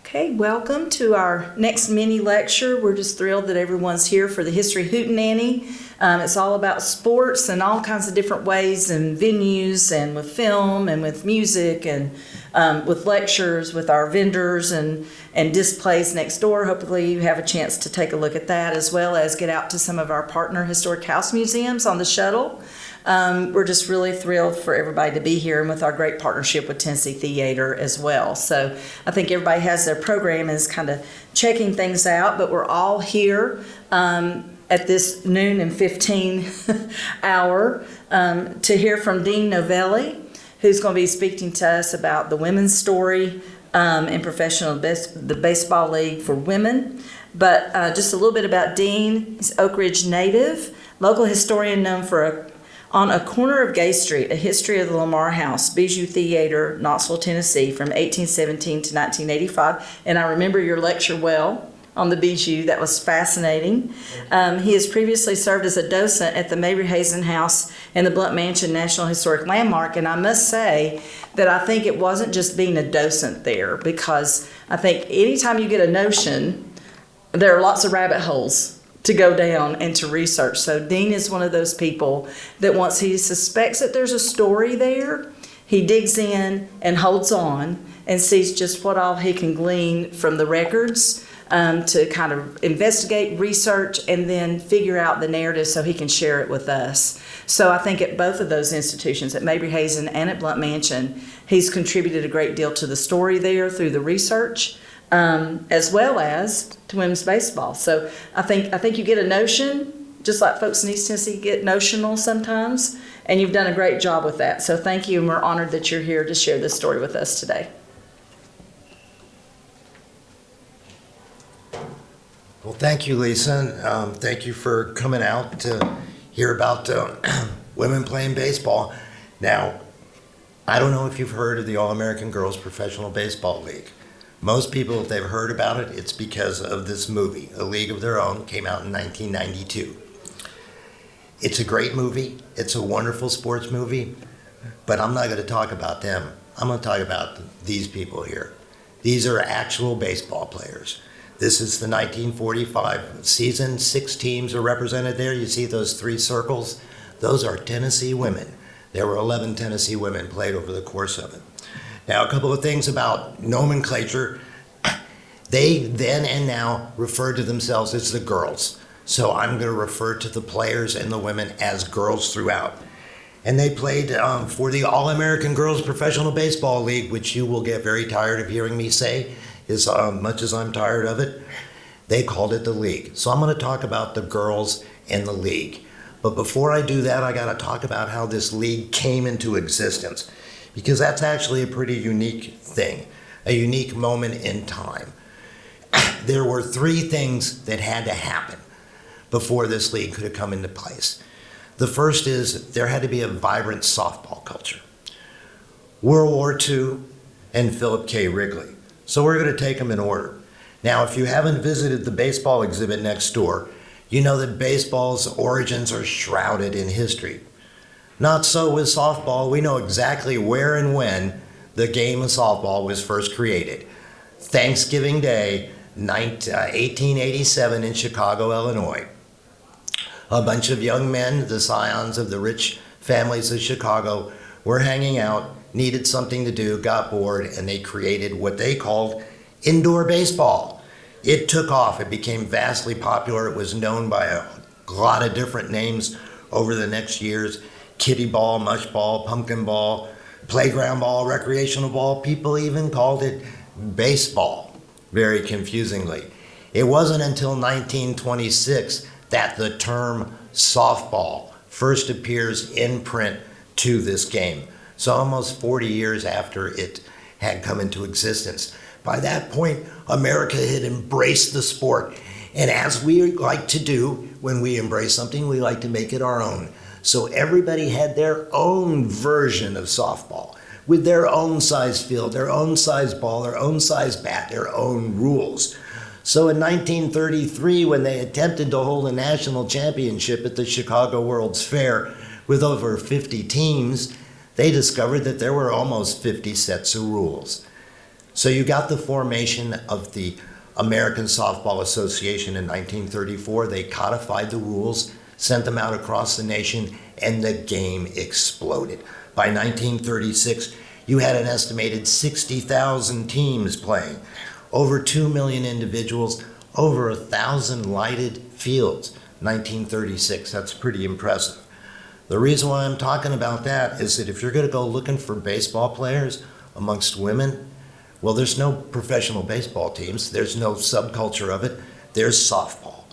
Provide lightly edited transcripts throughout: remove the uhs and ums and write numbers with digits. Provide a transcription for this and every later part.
Okay, welcome to our next mini lecture. We're just thrilled that everyone's here for the History Hootenanny. It's all about sports and all kinds of different ways and venues and with film and with music and with lectures with our vendors and displays next door. Hopefully you have a chance to take a look at that as well as get out to some of our partner historic house museums on the shuttle. We're just really thrilled for everybody to be here and with our great partnership with Tennessee Theater as well. So I think everybody has their program and is kind of checking things out, but we're all here at this noon and 15 hour to hear from Dean Novelli, who's going to be speaking to us about the women's story in the baseball league for women. But just a little bit about Dean. He's Oak Ridge native, local historian known for On a Corner of Gay Street, A History of the Lamar House, Bijou Theater, Knoxville, Tennessee, from 1817 to 1985. And I remember your lecture well on the Bijou. That was fascinating. He has previously served as a docent at the Mabry Hazen House and the Blount Mansion National Historic Landmark. And I must say that I think it wasn't just being a docent there, because I think anytime you get a notion, there are lots of rabbit holes to go down and to research. So Dean is one of those people that once he suspects that there's a story there, he digs in and holds on and sees just what all he can glean from the records to kind of investigate, research, and then figure out the narrative so he can share it with us. So I think at both of those institutions, at Mabry Hazen and at Blount Mansion, he's contributed a great deal to the story there through the research, as well as to women's baseball. So I think you get a notion, just like folks in East Tennessee get notional sometimes, and you've done a great job with that. So thank you, and we're honored that you're here to share this story with us today. Well, thank you, Lisa. Thank you for coming out to hear about women playing baseball. Now, I don't know if you've heard of the All-American Girls Professional Baseball League. Most people, if they've heard about it, it's because of this movie, A League of Their Own, came out in 1992. It's a great movie. It's a wonderful sports movie, but I'm not going to talk about them. I'm going to talk about these people here. These are actual baseball players. This is the 1945 season. 6 teams are represented there. You see those 3 circles? Those are Tennessee women. There were 11 Tennessee women played over the course of it. Now, a couple of things about nomenclature. They then and now refer to themselves as the girls. So I'm going to refer to the players and the women as girls throughout. And they played for the All-American Girls Professional Baseball League, which you will get very tired of hearing me say, as much as I'm tired of it. They called it the league. So I'm going to talk about the girls and the league. But before I do that, I got to talk about how this league came into existence, because that's actually a pretty unique thing, a unique moment in time. There were 3 things that had to happen before this league could have come into place. The first is there had to be a vibrant softball culture. World War II and Philip K. Wrigley. So we're going to take them in order. Now, if you haven't visited the baseball exhibit next door, you know that baseball's origins are shrouded in history. Not so with softball. We know exactly where and when the game of softball was first created. Thanksgiving Day, 1887 in Chicago, Illinois. A bunch of young men, the scions of the rich families of Chicago, were hanging out, needed something to do, got bored, and they created what they called indoor baseball. It took off. It became vastly popular. It was known by a lot of different names over the next years. Kiddie ball, mush ball, pumpkin ball, playground ball, recreational ball. People even called it baseball, very confusingly. It wasn't until 1926 that the term softball first appears in print to this game. So almost 40 years after it had come into existence. By that point, America had embraced the sport. And as we like to do when we embrace something, we like to make it our own. So everybody had their own version of softball with their own size field, their own size ball, their own size bat, their own rules. So in 1933, when they attempted to hold a national championship at the Chicago World's Fair with over 50 teams, they discovered that there were almost 50 sets of rules. So you got the formation of the American Softball Association in 1934. They codified the rules, sent them out across the nation, and the game exploded. By 1936, you had an estimated 60,000 teams playing, over 2 million individuals, over 1,000 lighted fields. 1936, that's pretty impressive. The reason why I'm talking about that is that if you're going to go looking for baseball players amongst women, well, there's no professional baseball teams. There's no subculture of it. There's softball.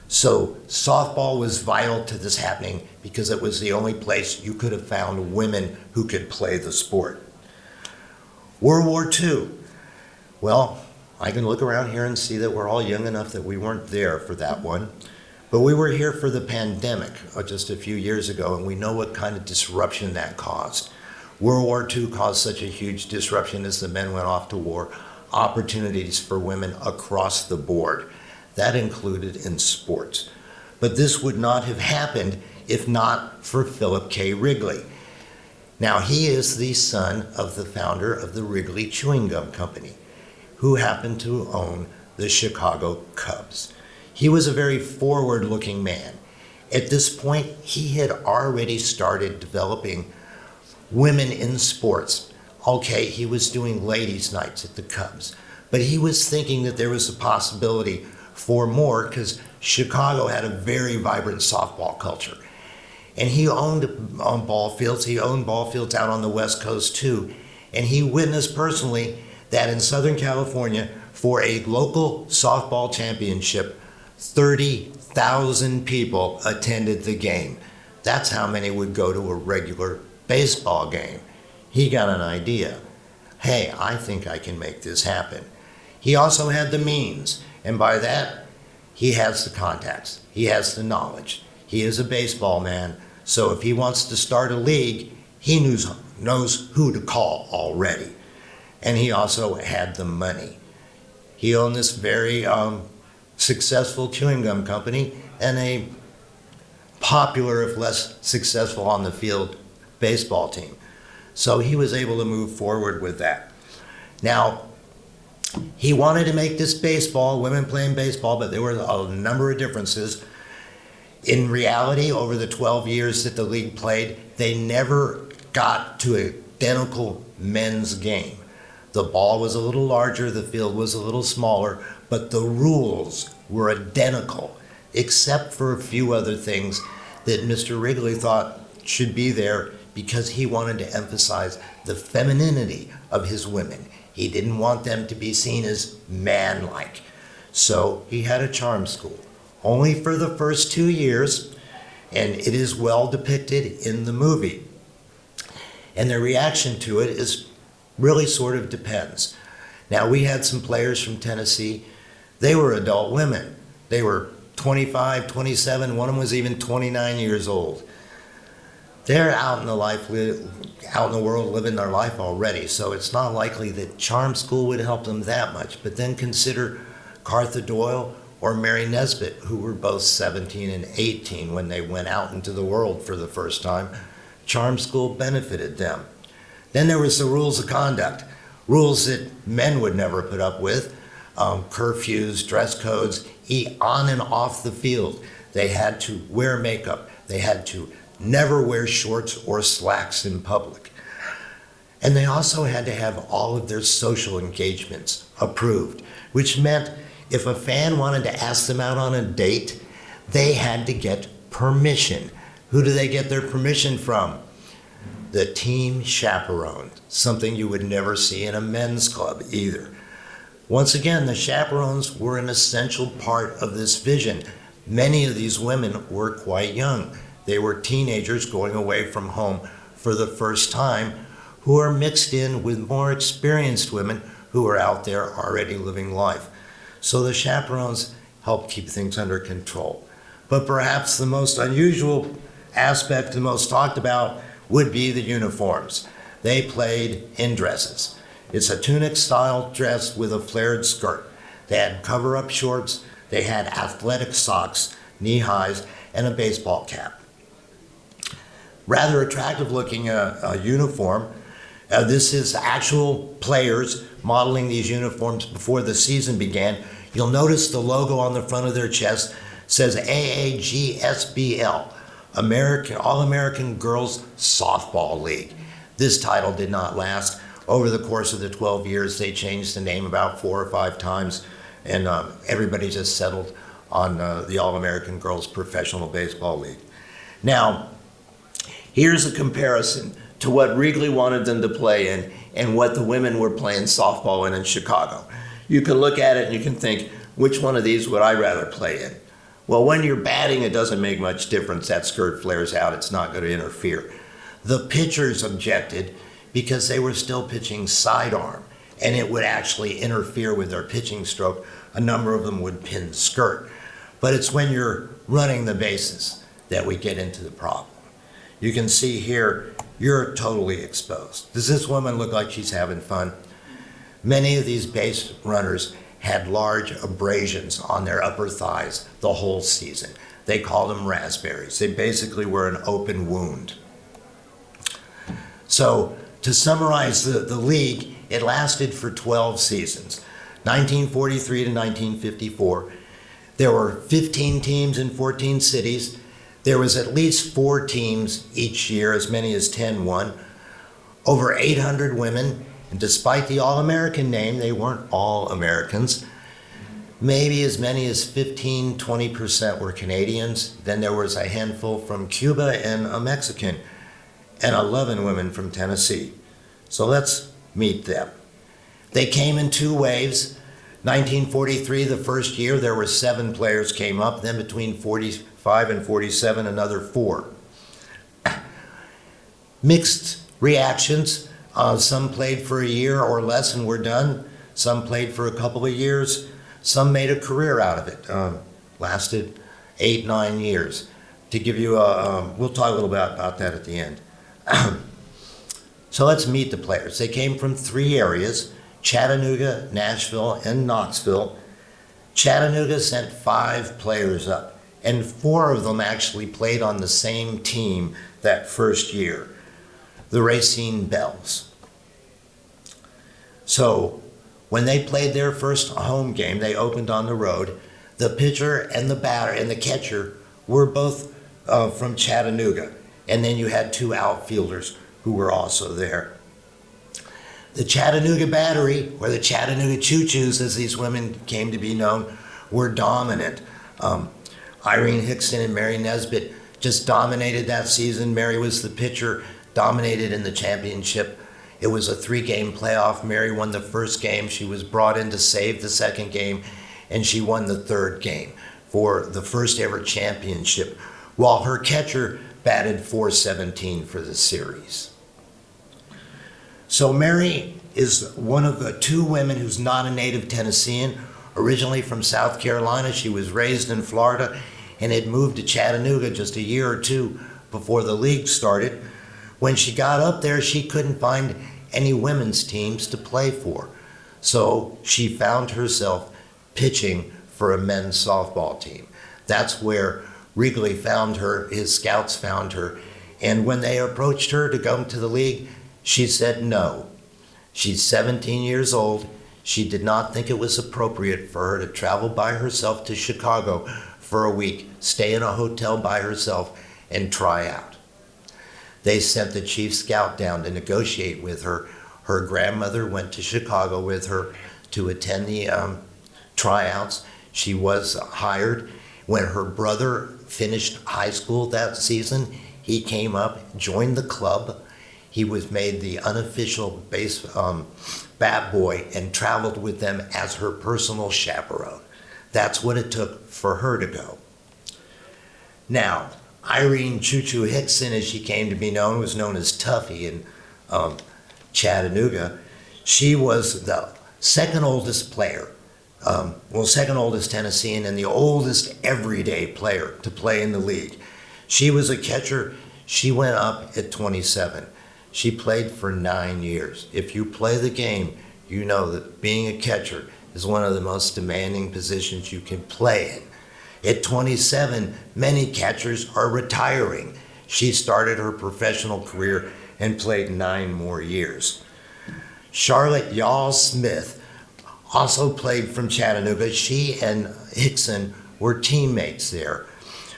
So softball was vital to this happening because it was the only place you could have found women who could play the sport. World War II. Well, I can look around here and see that we're all young enough that we weren't there for that one. But we were here for the pandemic just a few years ago, and we know what kind of disruption that caused. World War II caused such a huge disruption as the men went off to war, opportunities for women across the board. That included in sports. But this would not have happened if not for Philip K. Wrigley. Now, he is the son of the founder of the Wrigley Chewing Gum Company, who happened to own the Chicago Cubs. He was a very forward-looking man. At this point, he had already started developing women in sports. Okay, he was doing ladies' nights at the Cubs, but he was thinking that there was a possibility for more because Chicago had a very vibrant softball culture. And he owned ball fields. He owned ball fields out on the West Coast too. And he witnessed personally that in Southern California, for a local softball championship, 30,000 people attended the game. That's how many would go to a regular baseball game. He got an idea. Hey, I think I can make this happen. He also had the means, and by that, he has the contacts. He has the knowledge. He is a baseball man, so if he wants to start a league, he knows who to call already. And he also had the money. He owned this very successful chewing gum company and a popular, if less successful on the field, baseball team. So he was able to move forward with that. Now, he wanted to make this baseball, women playing baseball, but there were a number of differences. In reality, over the 12 years that the league played, they never got to an identical men's game. The ball was a little larger, the field was a little smaller, but the rules were identical, except for a few other things that Mr. Wrigley thought should be there because he wanted to emphasize the femininity of his women. He didn't want them to be seen as man-like. So he had a charm school, only for the first 2 years, and it is well depicted in the movie. And the reaction to it is really sort of depends. Now, we had some players from Tennessee. They were adult women. They were 25, 27, one of them was even 29 years old. They're out in the world living their life already, so it's not likely that charm school would help them that much. But then consider Cartha Doyle or Mary Nesbitt, who were both 17 and 18 when they went out into the world for the first time. Charm school benefited them. Then there was the rules of conduct, rules that men would never put up with, curfews, dress codes, on and off the field. They had to wear makeup. They had to never wear shorts or slacks in public. And they also had to have all of their social engagements approved, which meant if a fan wanted to ask them out on a date, they had to get permission. Who do they get their permission from? The team chaperone, something you would never see in a men's club either. Once again, the chaperones were an essential part of this vision. Many of these women were quite young. They were teenagers going away from home for the first time who are mixed in with more experienced women who are out there already living life. So the chaperones helped keep things under control. But perhaps the most unusual aspect, the most talked about, would be the uniforms. They played in dresses. It's a tunic-style dress with a flared skirt. They had cover-up shorts, they had athletic socks, knee-highs, and a baseball cap. Rather attractive looking uniform. This is actual players modeling these uniforms before the season began. You'll notice the logo on the front of their chest says AAGSBL, All-American Girls Softball League. This title did not last. Over the course of the 12 years, they changed the name about 4 or 5 times, and everybody just settled on the All-American Girls Professional Baseball League. Now, here's a comparison to what Wrigley wanted them to play in and what the women were playing softball in Chicago. You can look at it and you can think, which one of these would I rather play in? Well, when you're batting, it doesn't make much difference. That skirt flares out. It's not going to interfere. The pitchers objected because they were still pitching sidearm, and it would actually interfere with their pitching stroke. A number of them would pin the skirt. But it's when you're running the bases that we get into the problem. You can see here, you're totally exposed. Does this woman look like she's having fun? Many of these base runners had large abrasions on their upper thighs the whole season. They called them raspberries. They basically were an open wound. So to summarize the league, it lasted for 12 seasons, 1943 to 1954. There were 15 teams in 14 cities. There was at least 4 teams each year, as many as 10 won. Over 800 women, and despite the All-American name, they weren't all Americans. Maybe as many as 15-20% were Canadians. Then there was a handful from Cuba and a Mexican, and 11 women from Tennessee. So let's meet them. They came in 2 waves. 1943, the first year, there were 7 players came up. Then between 45 and 47, another 4. Mixed reactions. Some played for a year or less and were done. Some played for a couple of years. Some made a career out of it. Lasted 8-9 years. To give you we'll talk a little bit about that at the end. So let's meet the players. They came from 3 areas: Chattanooga, Nashville, and Knoxville. Chattanooga sent 5 players up, and 4 of them actually played on the same team that first year, the Racine Bells. So when they played their first home game, they opened on the road. The pitcher and the batter and the catcher were both from Chattanooga, and then you had 2 outfielders who were also there. The Chattanooga Battery, or the Chattanooga Choo-Choos, as these women came to be known, were dominant. Irene Hickson and Mary Nesbitt just dominated that season. Mary was the pitcher, dominated in the championship. It was a 3-game playoff. Mary won the first game. She was brought in to save the second game, and she won the third game for the first ever championship, while her catcher batted .417 for the series. So Mary is one of the 2 women who's not a native Tennessean. Originally from South Carolina, she was raised in Florida and had moved to Chattanooga just a year or 2 before the league started. When she got up there, she couldn't find any women's teams to play for. So she found herself pitching for a men's softball team. That's where Wrigley found her, his scouts found her, and when they approached her to come to the league, she said no. She's 17 years old. She did not think it was appropriate for her to travel by herself to Chicago for a week, stay in a hotel by herself, and try out. They sent the chief scout down to negotiate with her. Her grandmother went to Chicago with her to attend the tryouts. She was hired. When her brother finished high school that season, he came up, joined the club. He was made the unofficial bat boy and traveled with them as her personal chaperone. That's what it took for her to go. Now, Irene Choo-Choo Hickson, as she came to be known, was known as Tuffy in Chattanooga. She was the second oldest player, second oldest Tennessean and the oldest everyday player to play in the league. She was a catcher. She went up at 27. She played for 9 years. If you play the game, you know that being a catcher is one of the most demanding positions you can play in. At 27, many catchers are retiring. She started her professional career and played 9 more years. Charlotte Y'all Smith also played from Chattanooga. She and Hickson were teammates there.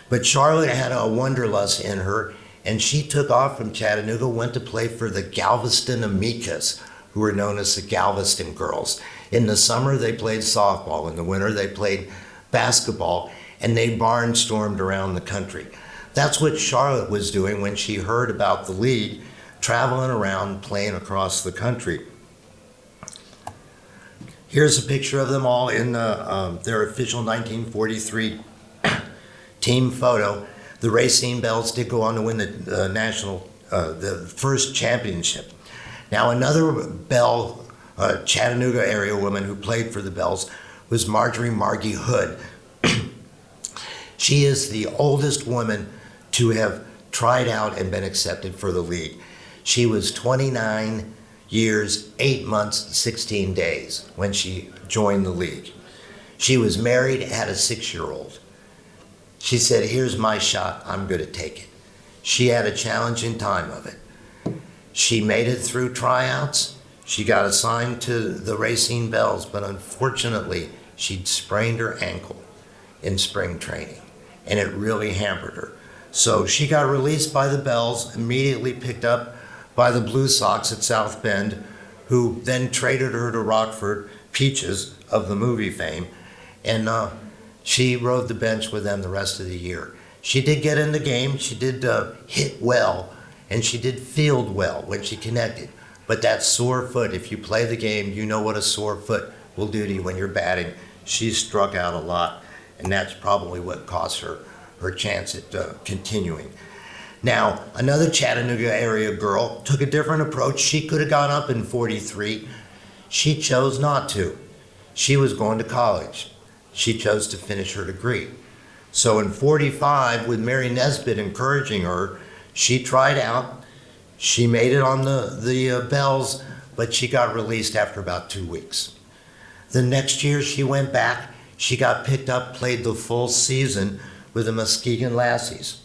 But Charlotte had a wanderlust in her, and she took off from Chattanooga, went to play for the Galveston Amicas, who were known as the Galveston Girls. In the summer, they played softball. In the winter, they played basketball, and they barnstormed around the country. That's what Charlotte was doing when she heard about the league, traveling around, playing across the country. Here's a picture of them all in their official 1943 team photo. The Racine Bells did go on to win the first championship. Now, another Bell, Chattanooga area woman who played for the Bells was Marjorie Margie Hood. She is the oldest woman to have tried out and been accepted for the league. She was 29 years, 8 months, 16 days when she joined the league. She was married, had a 6-year-old. She said, "Here's my shot, I'm going to take it." She had a challenging time of it. She made it through tryouts. She got assigned to the Racine Bells, but unfortunately, she'd sprained her ankle in spring training, and it really hampered her. So she got released by the Bells, immediately picked up by the Blue Sox at South Bend, who then traded her to Rockford Peaches of the movie fame, and she rode the bench with them the rest of the year. She did get in the game, she did hit well, and she did field well when she connected. But that sore foot, if you play the game, you know what a sore foot will do to you when you're batting. She struck out a lot, and that's probably what cost her her chance at continuing. Now, another Chattanooga area girl took a different approach. She could have gone up in 43. She chose not to. She was going to college. She chose to finish her degree. So in 45, with Mary Nesbitt encouraging her, she tried out. She made it on the Bells, but she got released after about 2 weeks. The next year she went back. She got picked up, played the full season with the Muskegon Lassies.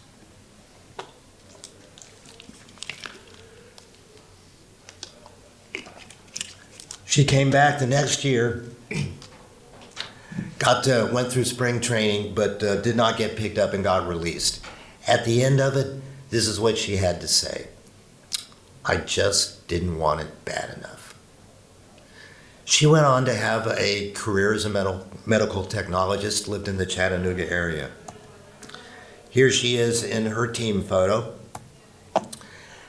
She came back the next year, went through spring training, but did not get picked up and got released. At the end of it, this is what she had to say: "I just didn't want it bad enough." She went on to have a career as a medical technologist, lived in the Chattanooga area. Here she is in her team photo.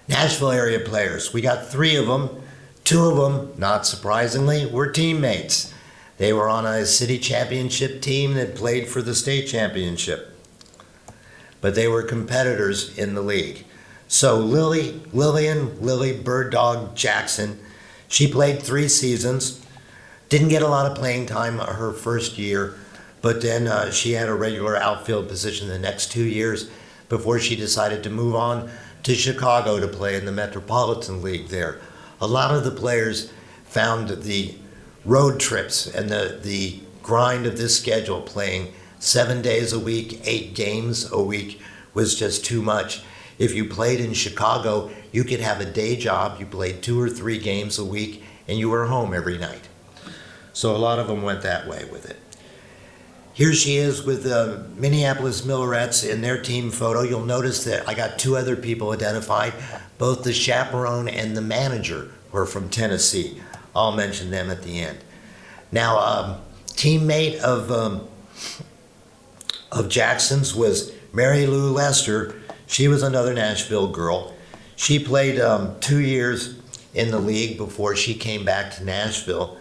Nashville area players, we got 3 of them. 2 of them, not surprisingly, were teammates. They were on a city championship team that played for the state championship. But they were competitors in the league. So Lily Bird Dog Jackson, she played 3 seasons, didn't get a lot of playing time her first year, but then she had a regular outfield position the next 2 years before she decided to move on to Chicago to play in the Metropolitan League there. A lot of the players found the road trips and the grind of this schedule, playing 7 days a week, 8 games a week, was just too much. If you played in Chicago, you could have a day job, you played 2 or 3 games a week, and you were home every night. So a lot of them went that way with it. Here she is with the Minneapolis Millerettes in their team photo. You'll notice that I got 2 other people identified. Both the chaperone and the manager were from Tennessee. I'll mention them at the end. Now, teammate of Jackson's was Mary Lou Lester. She was another Nashville girl. She played 2 years in the league before she came back to Nashville,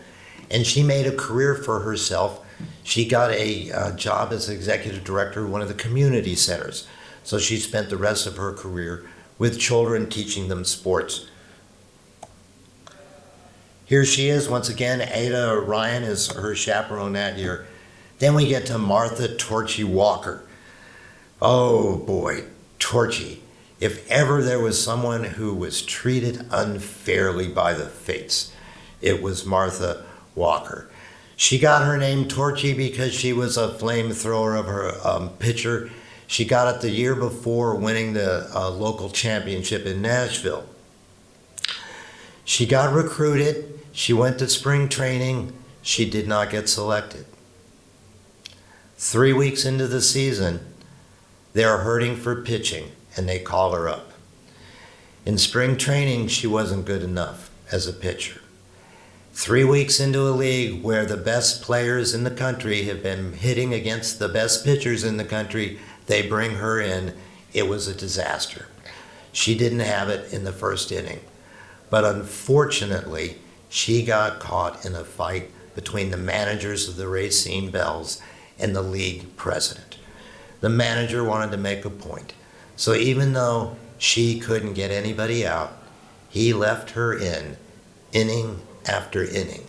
and she made a career for herself. She got a job as executive director of one of the community centers. So she spent the rest of her career with children, teaching them sports. Here she is once again. Ada Ryan is her chaperone that year. Then we get to Martha Torchy Walker. Oh boy, Torchy. If ever there was someone who was treated unfairly by the fates, it was Martha Walker. She got her name Torchy because she was a flamethrower of her pitcher. She got it the year before winning the local championship in Nashville. She got recruited. She went to spring training. She did not get selected. 3 weeks into the season, they're hurting for pitching, and they call her up. In spring training, she wasn't good enough as a pitcher. 3 weeks into a league where the best players in the country have been hitting against the best pitchers in the country, they bring her in. It was a disaster. She didn't have it in the first inning. But unfortunately, she got caught in a fight between the managers of the Racine Bells and the league president. The manager wanted to make a point. So even though she couldn't get anybody out, he left her in, inning after inning.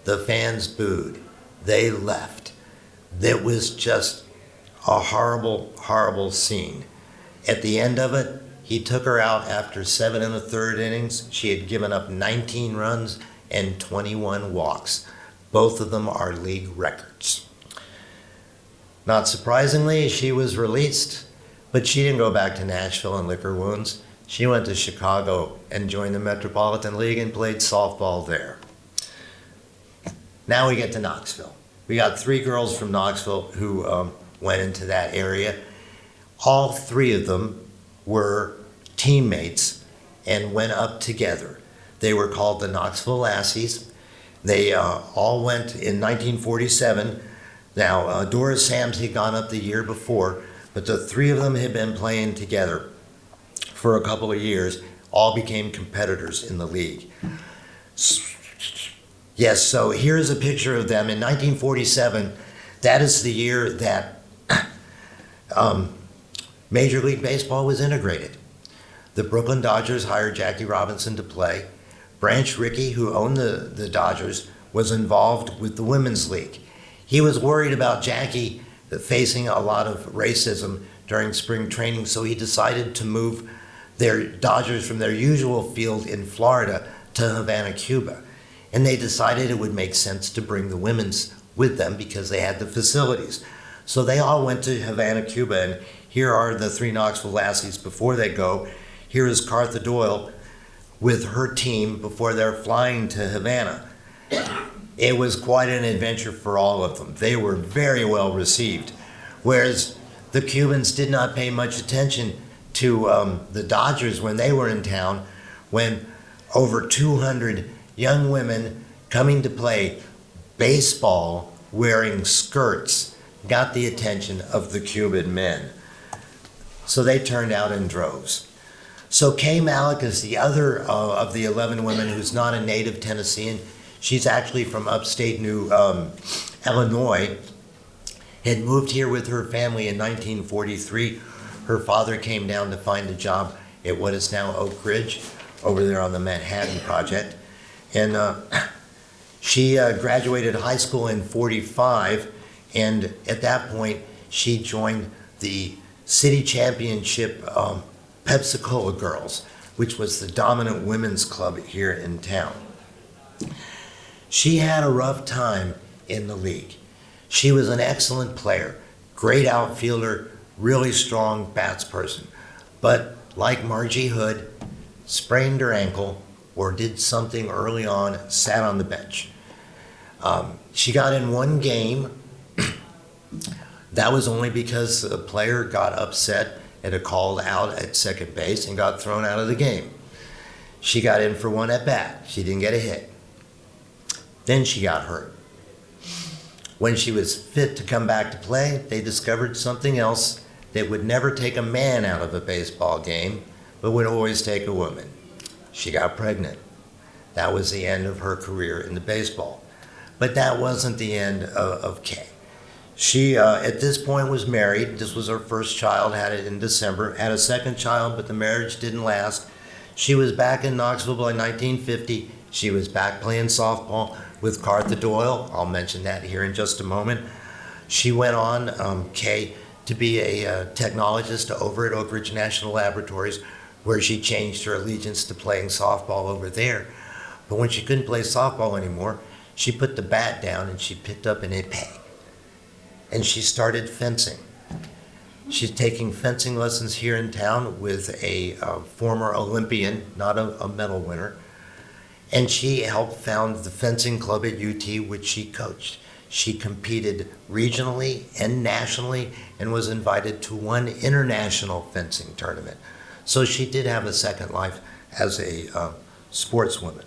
The fans booed. They left. It was just a horrible, horrible scene. At the end of it, he took her out after 7 1/3 innings. She had given up 19 runs and 21 walks. Both of them are league records. Not surprisingly, she was released, but she didn't go back to Nashville and lick her wounds. She went to Chicago and joined the Metropolitan League and played softball there. Now we get to Knoxville. We got 3 girls from Knoxville who went into that area. All 3 of them were teammates and went up together. They were called the Knoxville Lassies. They all went in 1947. Now, Doris Sams had gone up the year before, but the 3 of them had been playing together for a couple of years, all became competitors in the league. Yes, so here's a picture of them in 1947. That is the year that Major League Baseball was integrated. The Brooklyn Dodgers hired Jackie Robinson to play. Branch Rickey, who owned the Dodgers, was involved with the Women's League. He was worried about Jackie facing a lot of racism during spring training, so he decided to move their Dodgers from their usual field in Florida to Havana, Cuba. And they decided it would make sense to bring the women's with them because they had the facilities. So they all went to Havana, Cuba, and here are the 3 Knoxville Lassies before they go. Here is Cartha Doyle with her team before they're flying to Havana. It was quite an adventure for all of them. They were very well received, whereas the Cubans did not pay much attention to the Dodgers when they were in town, when over 200 young women coming to play baseball wearing skirts got the attention of the Cuban men. So they turned out in droves. So Kay Malik is the other of the 11 women who's not a native Tennessean. She's actually from upstate Illinois, had moved here with her family in 1943. Her father came down to find a job at what is now Oak Ridge, over there on the Manhattan Project. And she graduated high school in 45, and at that point, she joined the city championship Pepsi-Cola Girls, which was the dominant women's club here in town. She had a rough time in the league. She was an excellent player, great outfielder, really strong bats person, but like Margie Hood, sprained her ankle or did something early on, sat on the bench. She got in 1 game. That was only because a player got upset at a called out at second base and got thrown out of the game. She got in for 1 at bat. She didn't get a hit. Then she got hurt. When she was fit to come back to play, they discovered something else that would never take a man out of a baseball game, but would always take a woman. She got pregnant. That was the end of her career in the baseball. But that wasn't the end of Kay. She, at this point, was married. This was her first child, had it in December. Had a second child, but the marriage didn't last. She was back in Knoxville by 1950. She was back playing softball with Cartha Doyle. I'll mention that here in just a moment. She went on, Kay, to be a technologist over at Oak Ridge National Laboratories, where she changed her allegiance to playing softball over there. But when she couldn't play softball anymore, she put the bat down and she picked up an épée. And she started fencing. She's taking fencing lessons here in town with a former Olympian, not a medal winner. And she helped found the fencing club at UT, which she coached. She competed regionally and nationally and was invited to one international fencing tournament. So she did have a second life as a sportswoman.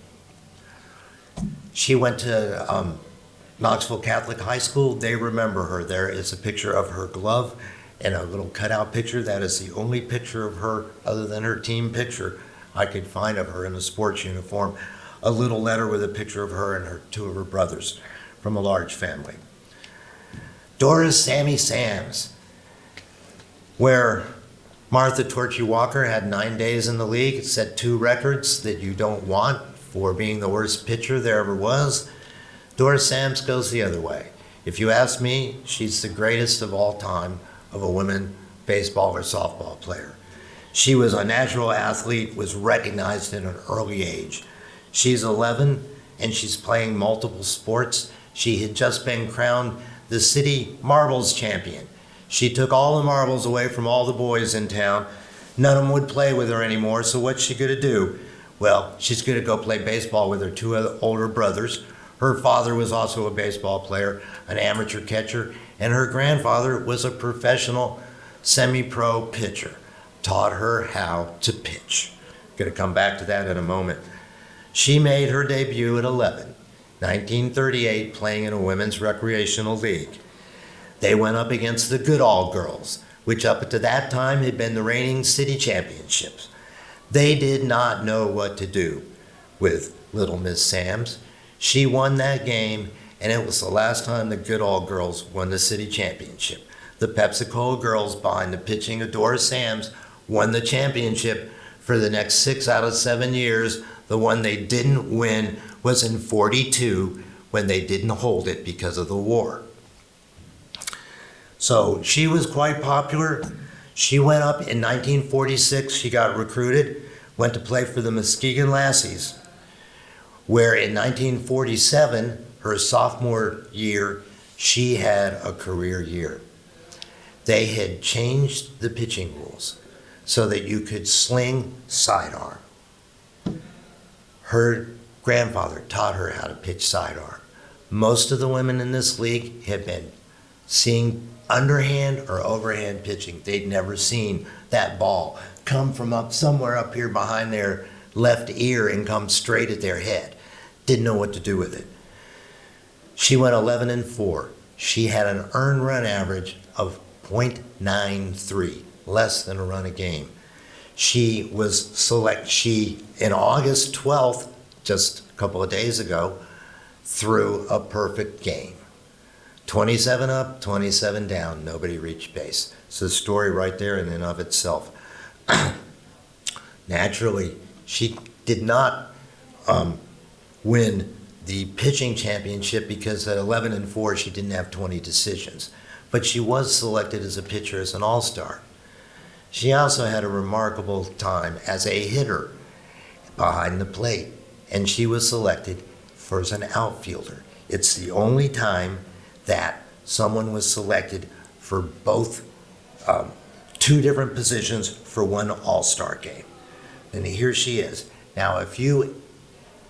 She went to Knoxville Catholic High School. They remember her. There is a picture of her glove and a little cutout picture. That is the only picture of her, other than her team picture, I could find of her in a sports uniform. A little letter with a picture of her and two of her brothers from a large family. Doris Sammy Sams, where Martha Torchy Walker had 9 days in the league, set 2 records that you don't want for being the worst pitcher there ever was. Doris Sams goes the other way. If you ask me, she's the greatest of all time of a women baseball or softball player. She was a natural athlete, was recognized at an early age. She's 11 and she's playing multiple sports. She had just been crowned the city marbles champion. She took all the marbles away from all the boys in town. None of them would play with her anymore, so what's she gonna do? Well, she's gonna go play baseball with her 2 other older brothers. Her father was also a baseball player, an amateur catcher, and her grandfather was a professional semi-pro pitcher. Taught her how to pitch. Gonna come back to that in a moment. She made her debut at 11, 1938, playing in a women's recreational league. They went up against the Goodall girls, which up to that time had been the reigning city championships. They did not know what to do with little Miss Sams. She won that game, and it was the last time the Goodall girls won the city championship. The Pepsi-Cola girls, behind the pitching of Doris Sams, won the championship for the next 6 out of 7 years. The one they didn't win was in 42, when they didn't hold it because of the war. So she was quite popular. She went up in 1946, she got recruited, went to play for the Muskegon Lassies, where in 1947, her sophomore year, she had a career year. They had changed the pitching rules so that you could sling sidearm. Her grandfather taught her how to pitch sidearm. Most of the women in this league had been seeing underhand or overhand pitching. They'd never seen that ball come from up somewhere up here behind their left ear and come straight at their head. Didn't know what to do with it. She went 11-4. She had an earned run average of .93, less than a run a game. She was in August 12th, just a couple of days ago, threw a perfect game. 27 up, 27 down, nobody reached base. It's a story right there in and of itself. Naturally, she did not win the pitching championship because at 11-4 she didn't have 20 decisions. But she was selected as a pitcher as an all-star. She also had a remarkable time as a hitter behind the plate, and she was selected as an outfielder. It's the only time that someone was selected for both 2 different positions for one all-star game. And here she is. Now, if you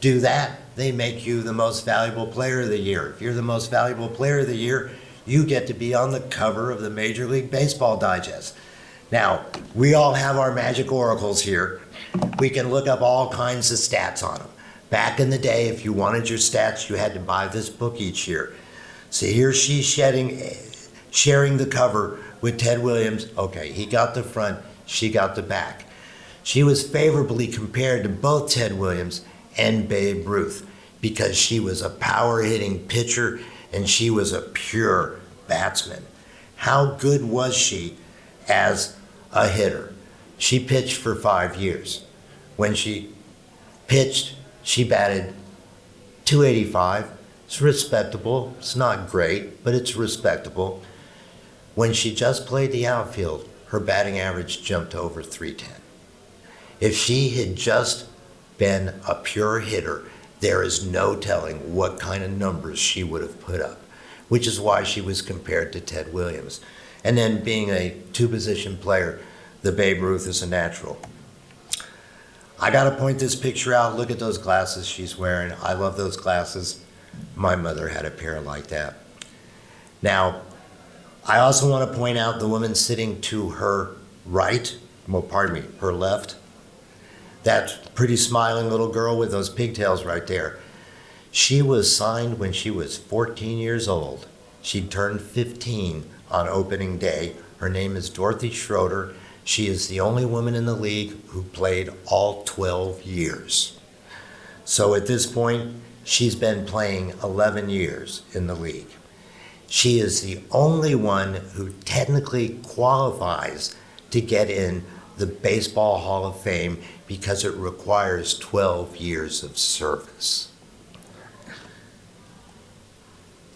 do that, they make you the most valuable player of the year. If you're the most valuable player of the year, you get to be on the cover of the Major League Baseball Digest. Now, we all have our magic oracles here. We can look up all kinds of stats on them. Back in the day, if you wanted your stats, you had to buy this book each year. So here she's sharing the cover with Ted Williams. Okay, he got the front, she got the back. She was favorably compared to both Ted Williams and Babe Ruth because she was a power-hitting pitcher and she was a pure batsman. How good was she as a hitter? She pitched for 5 years. When she pitched, she batted .285. It's respectable. It's not great, but it's respectable. When she just played the outfield, her batting average jumped to over .310. If she had just been a pure hitter, there is no telling what kind of numbers she would have put up, which is why she was compared to Ted Williams. And then being a 2-position player, the Babe Ruth is a natural. I got to point this picture out. Look at those glasses she's wearing. I love those glasses. My mother had a pair like that. Now, I also want to point out the woman sitting to her right, well, pardon me, her left. That pretty smiling little girl with those pigtails right there. She was signed when she was 14 years old. She turned 15 on opening day. Her name is Dorothy Schroeder. She is the only woman in the league who played all 12 years. So at this point, she's been playing 11 years in the league. She is the only one who technically qualifies to get in the Baseball Hall of Fame because it requires 12 years of service.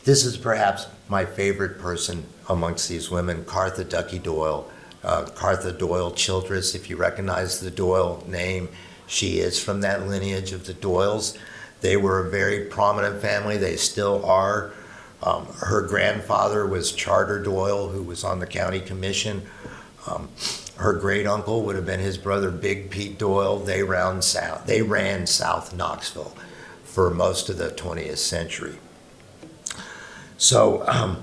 This is perhaps my favorite person amongst these women, Cartha Ducky Doyle. Cartha Doyle Childress, if you recognize the Doyle name, she is from that lineage of the Doyles. They were a very prominent family. They still are. Her grandfather was Charter Doyle, who was on the county commission. Her great uncle would have been his brother, Big Pete Doyle. They ran South Knoxville for most of the 20th century. So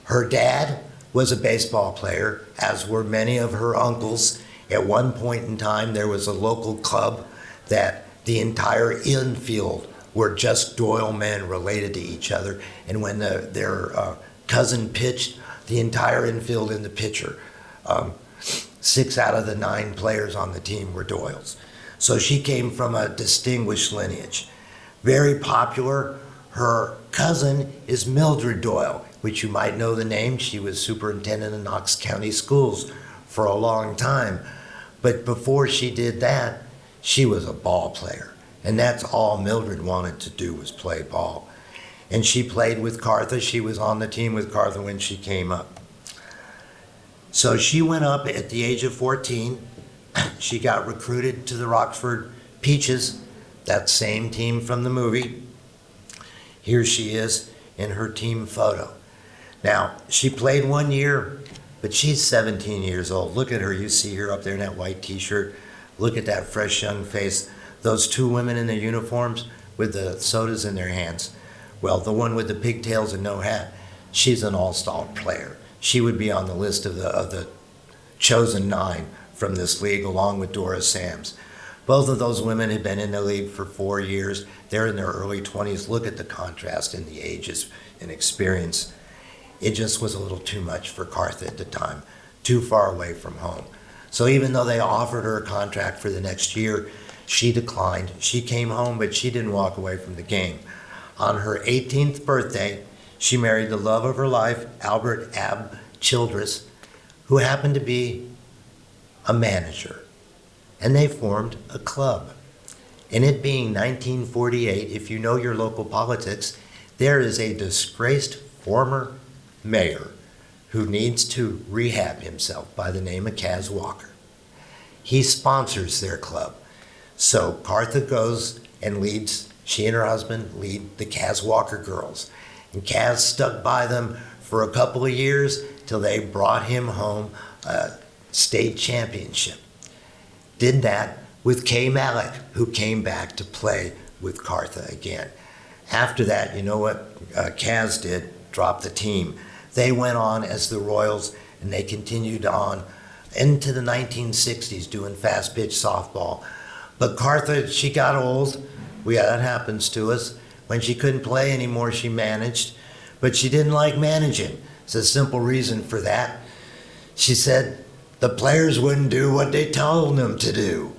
her dad was a baseball player, as were many of her uncles. At one point in time, there was a local club that the entire infield were just Doyle men related to each other. And when their cousin pitched, the entire infield and the pitcher, 6 out of the 9 players on the team were Doyles. So she came from a distinguished lineage. Very popular. Her cousin is Mildred Doyle, which you might know the name. She was superintendent of Knox County Schools for a long time. But before she did that, she was a ball player. And that's all Mildred wanted to do, was play ball. And she played with Cartha. She was on the team with Cartha when she came up. So she went up at the age of 14. She got recruited to the Rockford Peaches, that same team from the movie. Here she is in her team photo. Now, she played 1 year, but she's 17 years old. Look at her. You see her up there in that white T-shirt. Look at that fresh young face. Those 2 women in their uniforms with the sodas in their hands. Well, the one with the pigtails and no hat, she's an all-star player. She would be on the list of the chosen 9 from this league, along with Dora Sams. Both of those women had been in the league for 4 years. They're in their early 20s. Look at the contrast in the ages and experience. It just was a little too much for Cartha at the time, too far away from home. So even though they offered her a contract for the next year, she declined. She came home, but she didn't walk away from the game. On her 18th birthday, she married the love of her life, Albert Ab Childress, who happened to be a manager. And they formed a club. And it being 1948, if you know your local politics, there is a disgraced former mayor who needs to rehab himself by the name of Kaz Walker. He sponsors their club. So Cartha goes and leads, she and her husband lead the Kaz Walker girls. And Kaz stuck by them for a couple of years till they brought him home a state championship. Did that with Kay Malik, who came back to play with Cartha again. After that, you know what Kaz did? Dropped the team. They went on as the Royals, and they continued on into the 1960s doing fast pitch softball. But Cartha, she got old. That happens to us. When she couldn't play anymore, she managed. But she didn't like managing. There's a simple reason for that. She said the players wouldn't do what they told them to do.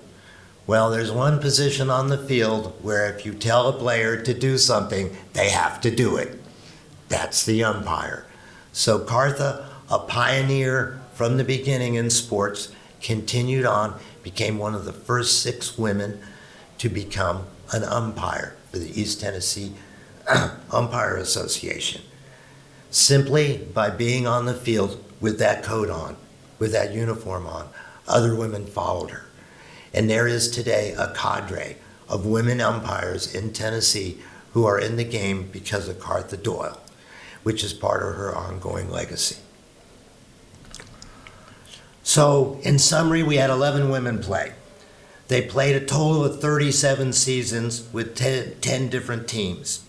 Well, there's one position on the field where if you tell a player to do something, they have to do it. That's the umpire. So Cartha, a pioneer from the beginning in sports, continued on, became one of the first 6 women to become an umpire for the East Tennessee Umpire Association. Simply by being on the field with that coat on, with that uniform on, other women followed her. And there is today a cadre of women umpires in Tennessee who are in the game because of Cartha Doyle, which is part of her ongoing legacy. So, in summary, we had 11 women play. They played a total of 37 seasons with 10 different teams.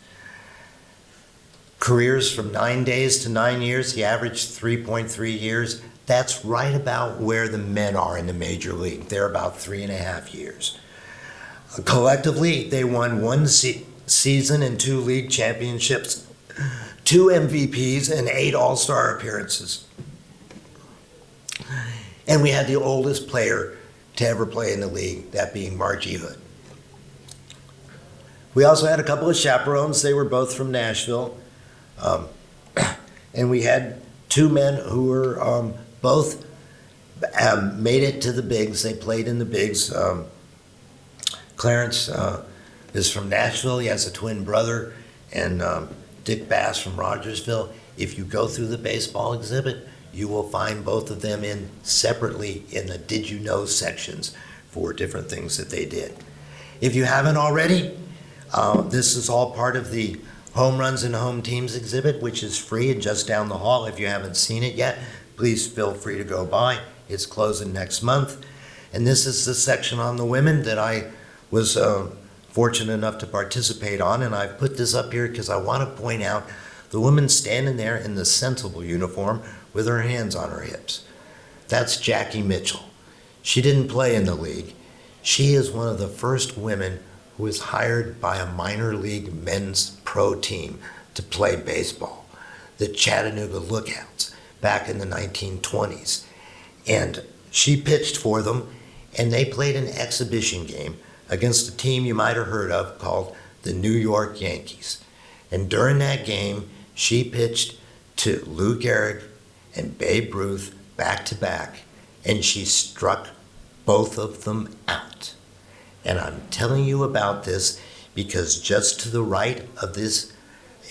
Careers from 9 days to 9 years, he averaged 3.3 years. That's right about where the men are in the major league. They're about 3.5 years. Collectively, they won one season and 2 league championships, 2 MVPs, and 8 All-Star appearances. And we had the oldest player to ever play in the league, that being Margie Hood. We also had a couple of chaperones. They were both from Nashville. And we had 2 men who were both made it to the bigs. They played in the bigs. Clarence is from Nashville. He has a twin brother. And Dick Bass from Rogersville. If you go through the baseball exhibit, you will find both of them in separately in the Did You Know sections for different things that they did. If you haven't already, this is all part of the Home Runs and Home Teams exhibit, which is free and just down the hall. If you haven't seen it yet, please feel free to go by. It's closing next month. And this is the section on the women that I was fortunate enough to participate on. And I've put this up here because I want to point out the woman standing there in the Sensible uniform with her hands on her hips. That's Jackie Mitchell. She didn't play in the league. She is one of the first women who was hired by a minor league men's pro team to play baseball, the Chattanooga Lookouts, back in the 1920s. And she pitched for them, and they played an exhibition game against a team you might have heard of called the New York Yankees. And during that game, she pitched to Lou Gehrig and Babe Ruth back to back, and she struck both of them out. And I'm telling you about this because just to the right of this,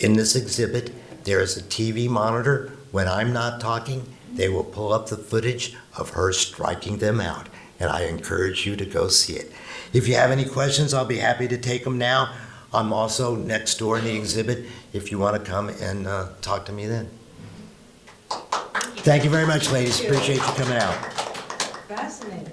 in this exhibit, there is a TV monitor. When I'm not talking, they will pull up the footage of her striking them out, and I encourage you to go see it. If you have any questions, I'll be happy to take them now. I'm also next door in the exhibit if you want to come and talk to me then. Thank you very much, ladies. Appreciate you coming out. Fascinating.